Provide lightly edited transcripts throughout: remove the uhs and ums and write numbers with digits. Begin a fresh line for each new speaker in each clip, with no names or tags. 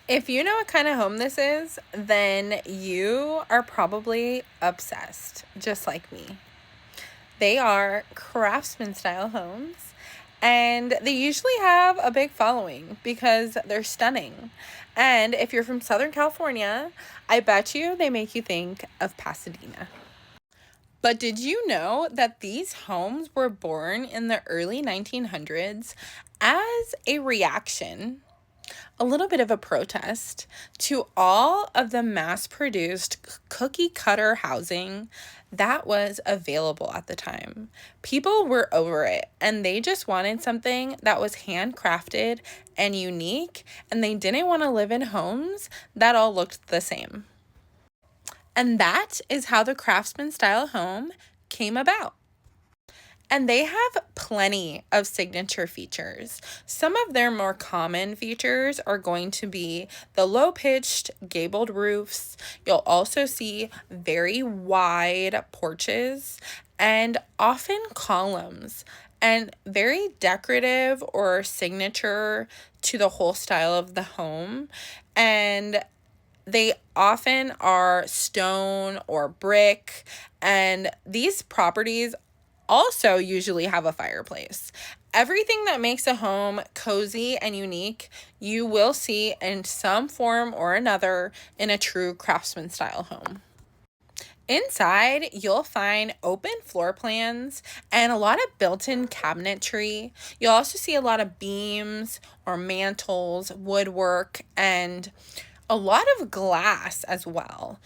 If you know what kind of home this is, then you are probably obsessed, just like me. They are Craftsman-Style homes, and they usually have a big following because they're stunning. And if you're from Southern California, I bet you they make you think of Pasadena. But did you know that these homes were born in the early 1900s as a reaction, a little bit of a protest to all of the mass produced cookie cutter housing that was available at the time? People were over it and they just wanted something that was handcrafted and unique, and they didn't want to live in homes that all looked the same. And that is how the Craftsman style home came about. And they have plenty of signature features. Some of their more common features are going to be the low-pitched gabled roofs. You'll also see very wide porches and often columns, and very decorative or signature to the whole style of the home. And they often are stone or brick, and these properties also usually have a fireplace. Everything that makes a home cozy and unique, you will see in some form or another in a true Craftsman style home. Inside, you'll find open floor plans and a lot of built-in cabinetry. You'll also see a lot of beams or mantles, woodwork, and a lot of glass as well.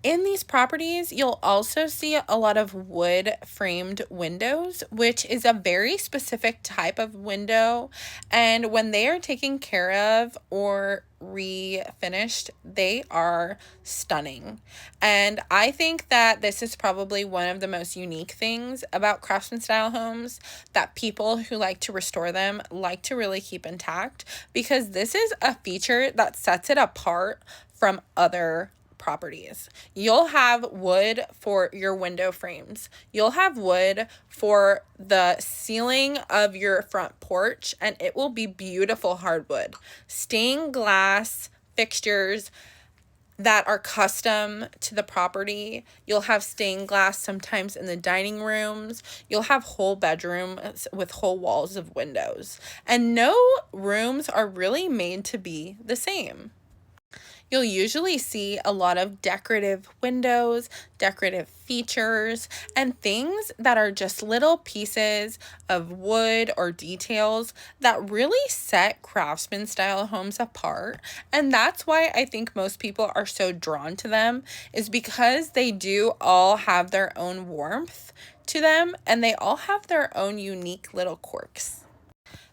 In these properties, you'll also see a lot of wood framed windows, which is a very specific type of window. And when they are taken care of or refinished, they are stunning. And I think that this is probably one of the most unique things about Craftsman style homes that people who like to restore them like to really keep intact, because this is a feature that sets it apart from other properties. You'll have wood for your window frames. You'll have wood for the ceiling of your front porch, and it will be beautiful hardwood. Stained glass fixtures that are custom to the property. You'll have stained glass sometimes in the dining rooms. You'll have whole bedrooms with whole walls of windows. And no rooms are really made to be the same. You'll usually see a lot of decorative windows, decorative features, and things that are just little pieces of wood or details that really set Craftsman style homes apart. And that's why I think most people are so drawn to them, is because they do all have their own warmth to them and they all have their own unique little quirks.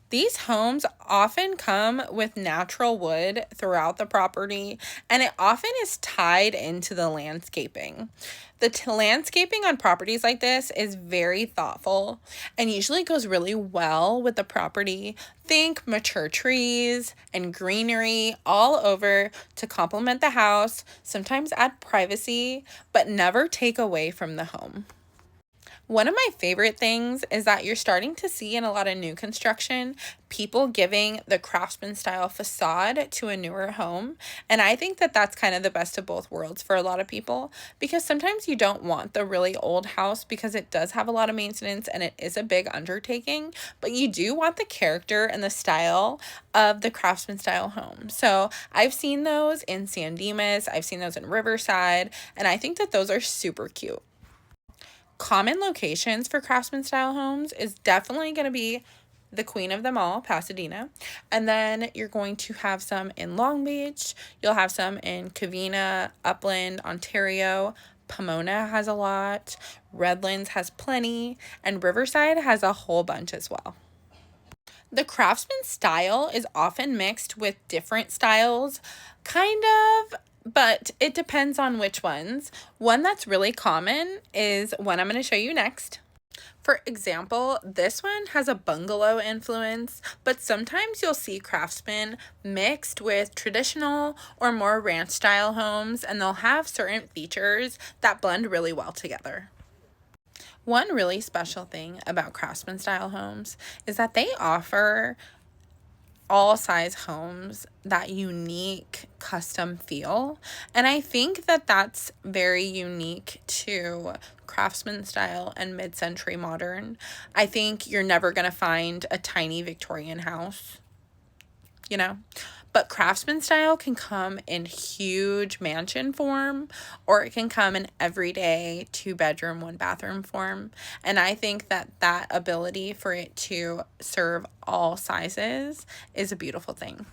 These homes often come with natural wood throughout the property, and it often is tied into the landscaping. The landscaping on properties like this is very thoughtful and usually goes really well with the property. Think mature trees and greenery all over to complement the house, sometimes add privacy, but never take away from the home. One of my favorite things is that you're starting to see in a lot of new construction, people giving the Craftsman style facade to a newer home. And I think that that's kind of the best of both worlds for a lot of people, because sometimes you don't want the really old house because it does have a lot of maintenance and it is a big undertaking, but you do want the character and the style of the Craftsman style home. So I've seen those in San Dimas, I've seen those in Riverside, and I think that those are super cute. Common locations for Craftsman style homes is definitely going to be the queen of them all, Pasadena. And then you're going to have some in Long Beach. You'll have some in Covina, Upland, Ontario. Pomona has a lot. Redlands has plenty. And Riverside has a whole bunch as well. The Craftsman style is often mixed with different styles, kind of, but it depends on which ones. One that's really common is one I'm going to show you next. For example, this one has a bungalow influence, but sometimes you'll see Craftsman mixed with traditional or more ranch style homes, and they'll have certain features that blend really well together. One really special thing about Craftsman style homes is that they offer all size homes that unique custom feel. And I think that that's very unique to Craftsman style and mid-century modern. I think you're never going to find a tiny Victorian house, you know, but Craftsman style can come in huge mansion form, or it can come in everyday 2-bedroom, 1-bathroom form. And I think that that ability for it to serve all sizes is a beautiful thing.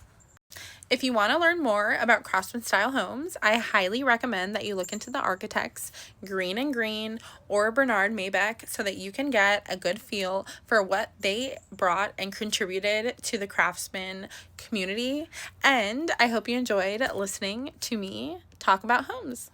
If you want to learn more about Craftsman style homes, I highly recommend that you look into the architects Green and Green or Bernard Maybeck so that you can get a good feel for what they brought and contributed to the craftsman community. And I hope you enjoyed listening to me talk about homes.